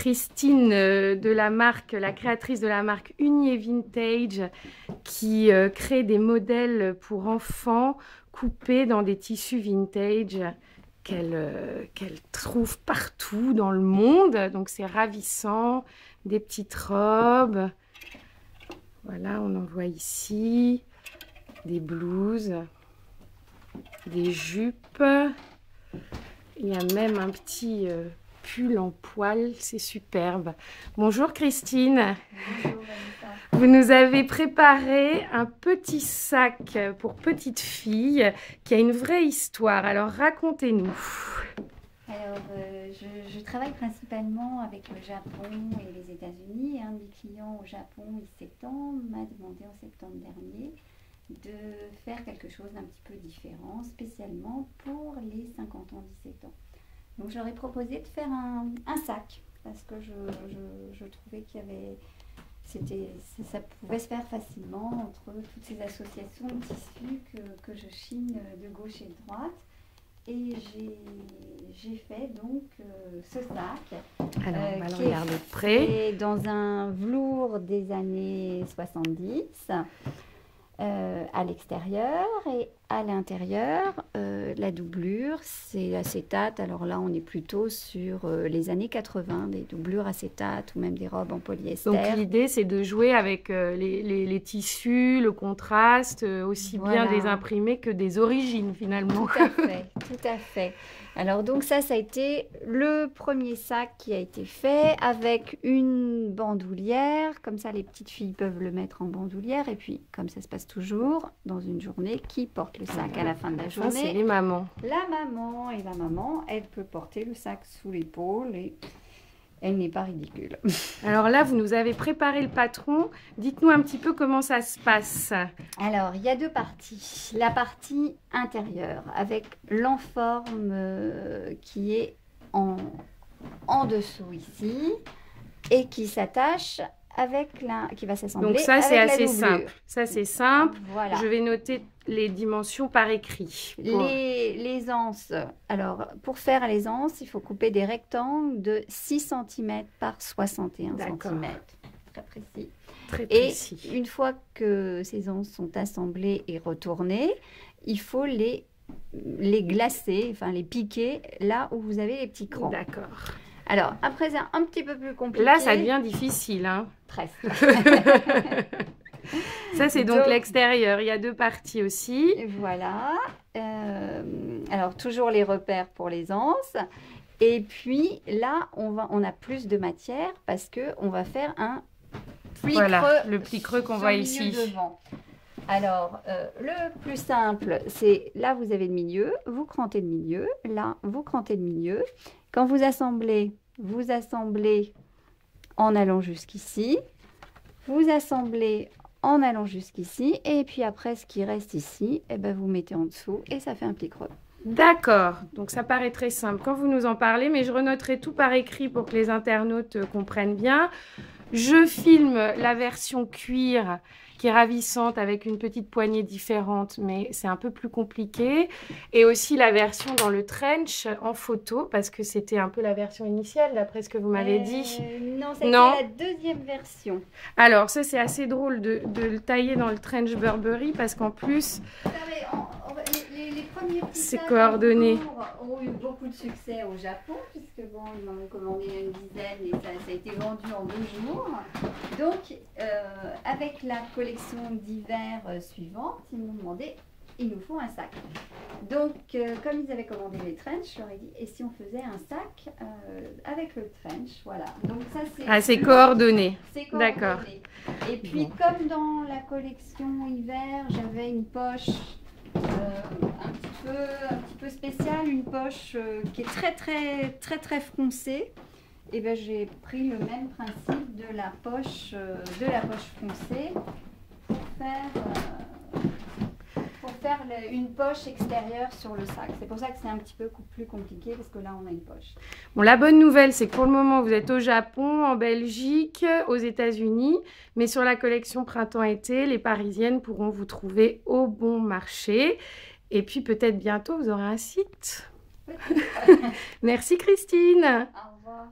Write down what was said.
Christine de la marque, la créatrice de la marque Unier Vintage, qui crée des modèles pour enfants coupés dans des tissus vintage qu'elle trouve partout dans le monde. Donc c'est ravissant, des petites robes. Voilà, on en voit ici, des blouses, des jupes. Il y a même un petit pull en poil, c'est superbe. Bonjour Christine. Bonjour Vanessa. Vous nous avez préparé un petit sac pour petite fille qui a une vraie histoire. Alors racontez-nous. Alors, je travaille principalement avec le Japon et les États-Unis. Et un de mes clients au Japon, il s'étend, m'a demandé en septembre dernier de faire quelque chose d'un petit peu différent, spécialement pour les 50 ans, 17 ans. Donc, j'aurais proposé de faire un sac parce que je trouvais qu'il y avait... ça pouvait se faire facilement entre toutes ces associations de tissus que je chine de gauche et de droite. Et j'ai fait donc ce sac. Alors, on va le qui regarder de près. est dans un velours des années 70 à l'extérieur, et à l'intérieur, la doublure, c'est acétate. Alors là, on est plutôt sur les années 80, des doublures acétates ou même des robes en polyester. Donc l'idée, c'est de jouer avec les tissus, le contraste, aussi bien Voilà. des imprimés que des origines finalement. Tout à fait, tout à fait. Alors donc ça a été le premier sac qui a été fait avec une bandoulière. Comme ça, les petites filles peuvent le mettre en bandoulière. Et puis, comme ça se passe toujours dans une journée, qui porte le sac à la fin de la Ça, c'est journée? les mamans. La maman. Et la maman, elle peut porter le sac sous l'épaule et elle n'est pas ridicule. Alors là, vous nous avez préparé le patron. Dites-nous un petit peu comment ça se passe. Alors, il y a deux parties. La partie intérieure avec l'enforme qui est en dessous ici et qui s'attache avec qui va s'assembler. Donc ça, c'est avec la assez doublure. simple. Ça, c'est simple. Voilà. Je vais noter les dimensions par écrit. Les anses. Alors, pour faire les anses, il faut couper des rectangles de 6 cm par 61 D'accord. cm. Très précis. Très Et précis. une fois que ces anses sont assemblées et retournées, il faut les glacer, enfin les piquer là où vous avez les petits crans. D'accord. Alors, après, c'est un petit peu plus compliqué. Là, ça devient difficile, hein. Presque. Ça, c'est donc l'extérieur. Il y a deux parties aussi. Voilà. Alors, toujours les repères pour les anses. Et puis, là, on a plus de matière parce qu'on va faire un pli creux. Le pli creux qu'on sur voit le milieu ici. devant. Alors, le plus simple, c'est là, vous avez le milieu, vous crantez le milieu. Là, vous crantez le milieu. Quand vous assemblez en allant jusqu'ici. Vous assemblez en allant jusqu'ici. Et puis après, ce qui reste ici, eh ben, vous mettez en dessous et ça fait un pli creux. D'accord, donc ça paraît très simple quand vous nous en parlez, mais je renoterai tout par écrit pour que les internautes comprennent bien. Je filme la version cuir qui est ravissante avec une petite poignée différente, mais c'est un peu plus compliqué. Et aussi la version dans le trench en photo, parce que c'était un peu la version initiale, d'après ce que vous m'avez dit. Non, c'est Non. la deuxième version. Alors ça, c'est assez drôle de le tailler dans le trench Burberry, parce qu'en plus, Vous savez, les premiers c'est plissages coordonné. ont eu beaucoup de succès au Japon, puisque bon, ils m'en ont commandé une dizaine et ça a été vendu en 2 jours. Donc, avec la collection d'hiver suivante, ils m'ont demandé, il nous faut un sac. Donc, comme ils avaient commandé les trench, je leur ai dit, et si on faisait un sac avec le trench, voilà. Donc ça, c'est... Ah, c'est coordonné. C'est coordonné. D'accord. Et puis, comme dans la collection hiver, j'avais une poche un petit peu spéciale, une poche qui est très foncée. Et ben, j'ai pris le même principe de la poche foncée pour faire une poche extérieure sur le sac. C'est pour ça que c'est un petit peu plus compliqué, parce que là, on a une poche. Bon, la bonne nouvelle, c'est que pour le moment, vous êtes au Japon, en Belgique, aux États-Unis, mais sur la collection printemps-été, les Parisiennes pourront vous trouver au bon marché. Et puis peut-être bientôt, vous aurez un site. Merci Christine. Au revoir.